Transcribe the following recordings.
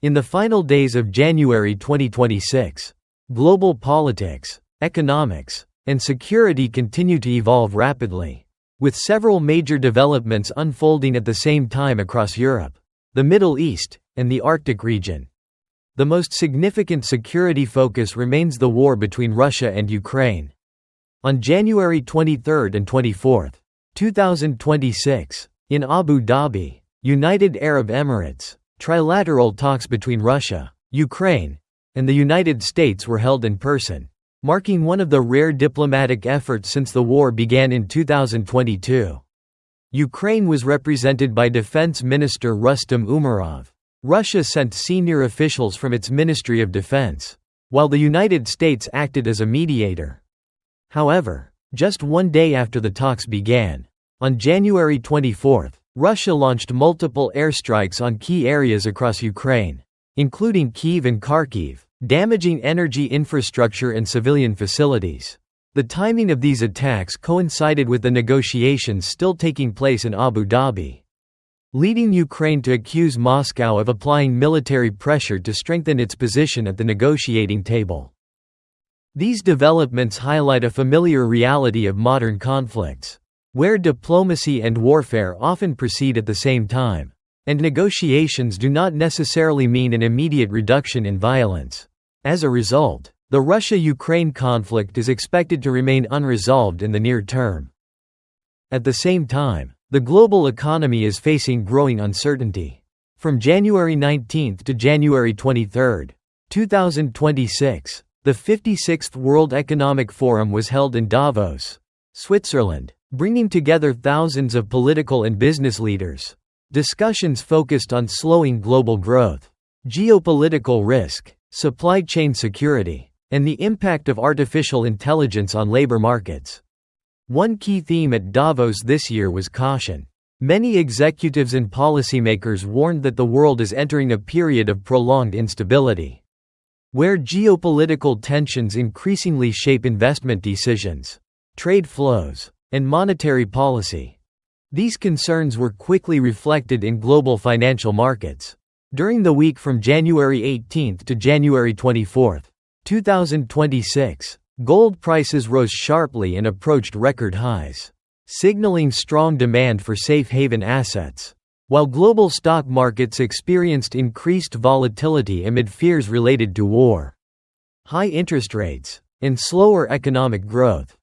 In the final days of January 2026, global politics, economics, and security continue to evolve rapidly, with several major developments unfolding at the same time across Europe, the Middle East, and the Arctic region. The most significant security focus remains the war between Russia and Ukraine. On January 23 and 24, 2026, in Abu Dhabi, United Arab Emirates, trilateral talks between Russia, Ukraine, and the United States were held in person, marking one of the rare diplomatic efforts since the war began in 2022. Ukraine was represented by Defense Minister Rustem Umerov. Russia sent senior officials from its Ministry of Defense, while the United States acted as a mediator. However, just one day after the talks began, on January 24, Russia launched multiple airstrikes on key areas across Ukraine, including Kyiv and Kharkiv, damaging energy infrastructure and civilian facilities. The timing of these attacks coincided with the negotiations still taking place in Abu Dhabi, leading Ukraine to accuse Moscow of applying military pressure to strengthen its position at the negotiating table. These developments highlight a familiar reality of modern conflicts, where diplomacy and warfare often proceed at the same time, and negotiations do not necessarily mean an immediate reduction in violence. As a result, the Russia-Ukraine conflict is expected to remain unresolved in the near term. At the same time, the global economy is facing growing uncertainty. From January 19 to January 23, 2026, the 56th World Economic Forum was held in Davos, Switzerland, bringing together thousands of political and business leaders. Discussions focused on slowing global growth, geopolitical risk, supply chain security, and the impact of artificial intelligence on labor markets. One key theme at Davos this year was caution. Many executives and policymakers warned that the world is entering a period of prolonged instability, where geopolitical tensions increasingly shape investment decisions, trade flows, and monetary policy. These concerns were quickly reflected in global financial markets. During the week from January 18 to January 24, 2026, gold prices rose sharply and approached record highs, signaling strong demand for safe haven assets, while global stock markets experienced increased volatility amid fears related to war, high interest rates, and slower economic growth.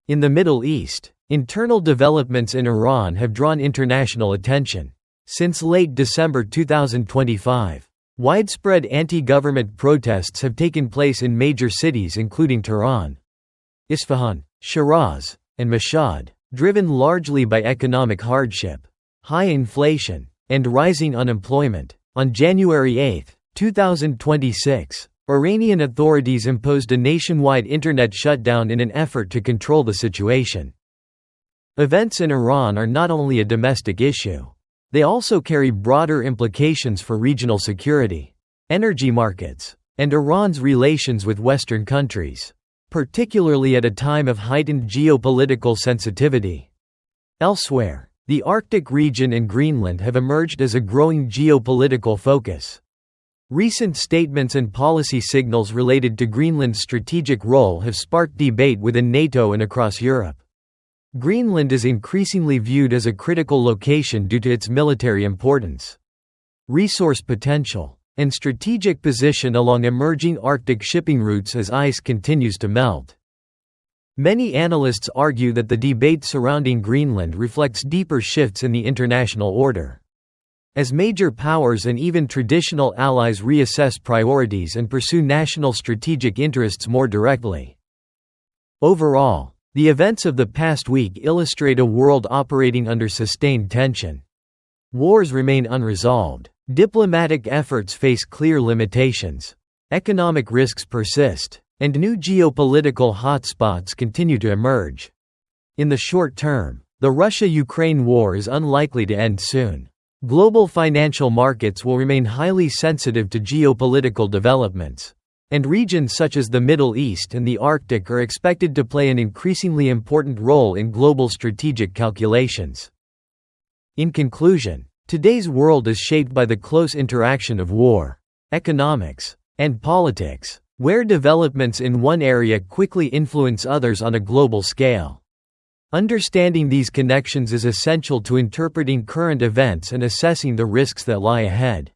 In the Middle East, internal developments in Iran have drawn international attention. Since late December 2025, widespread anti-government protests have taken place in major cities including Tehran, Isfahan, Shiraz, and Mashhad, driven largely by economic hardship, high inflation, and rising unemployment. On January 8, 2026, Iranian authorities imposed a nationwide internet shutdown in an effort to control the situation. Events in Iran are not only a domestic issue. They also carry broader implications for regional security, energy markets, and Iran's relations with Western countries, particularly at a time of heightened geopolitical sensitivity. Elsewhere, the Arctic region and Greenland have emerged as a growing geopolitical focus. Recent statements and policy signals related to Greenland's strategic role have sparked debate within NATO and across Europe. Greenland is increasingly viewed as a critical location due to its military importance, resource potential, and strategic position along emerging Arctic shipping routes as ice continues to melt. Many analysts argue that the debate surrounding Greenland reflects deeper shifts in the international order, as major powers and even traditional allies reassess priorities and pursue national strategic interests more directly. Overall, the events of the past week illustrate a world operating under sustained tension. Wars remain unresolved, diplomatic efforts face clear limitations, economic risks persist, and new geopolitical hotspots continue to emerge. In the short term, the Russia-Ukraine war is unlikely to end soon. Global financial markets will remain highly sensitive to geopolitical developments, and regions such as the Middle East and the Arctic are expected to play an increasingly important role in global strategic calculations. In conclusion, today's world is shaped by the close interaction of war, economics, and politics, where developments in one area quickly influence others on a global scale. Understanding these connections is essential to interpreting current events and assessing the risks that lie ahead.